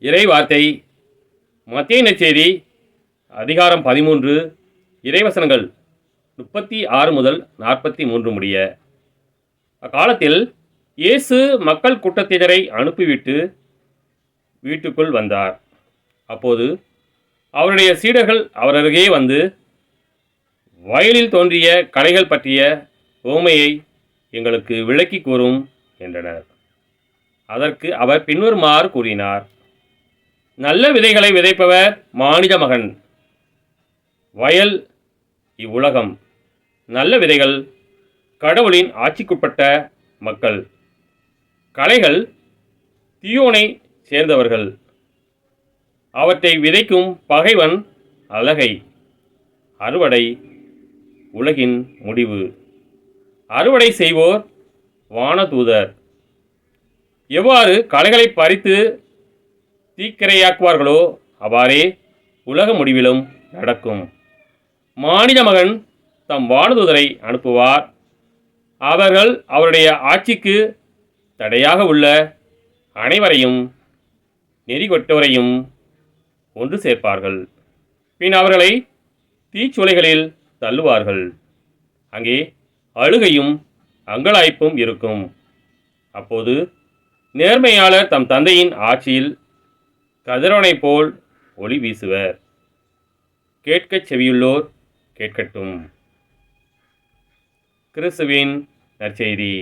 இறை வார்த்தை மத்தேயு நற்செய்தி அதிகாரம் 13 இறைவசனங்கள் 36 முதல் 43 முடிய. அக்காலத்தில் இயேசு மக்கள் கூட்டத்தினரை அனுப்பிவிட்டு வீட்டுக்குள் வந்தார். அப்போது அவருடைய சீடர்கள் அவர் அருகே வந்து, வயலில் தோன்றிய களைகள் பற்றிய உவமையை எங்களுக்கு விளக்கி கூறும் என்றனர். அதற்கு அவர் பின்வருமாறு கூறினார். நல்ல விதைகளை விதைப்பவர் மானிட மகன். வயல் இவ்வுலகம். நல்ல விதைகள் கடவுளின் ஆட்சிக்குட்பட்ட மக்கள். களைகள் தீயோனை சேர்ந்தவர்கள். அவற்றை விதைக்கும் பகைவன் அலகை. அறுவடை உலகின் முடிவு. அறுவடை செய்வோர் வானதூதர். எவ்வாறு களைகளை பறித்து தீக்கிரையாக்குவார்களோ அவ்வாறே உலக முடிவிலும் நடக்கும். மானிட மகன் தம் வானதூதரை அனுப்புவார். அவர்கள் அவருடைய ஆட்சிக்கு தடையாக உள்ள அனைவரையும் நெறிகொட்டவரையும் ஒன்று சேர்ப்பார்கள். பின் அவர்களை தீச்சுளைகளில் தள்ளுவார்கள். அங்கே அழுகையும் அங்கலாய்ப்பும் இருக்கும். அப்போது நேர்மையாளர் தம் தந்தையின் ஆட்சியில் கதிரவனைப் போல் ஒளி வீசுவர். கேட்கச் செவியுள்ளோர் கேட்கட்டும். கிறிஸ்துவின் நற்செய்தி.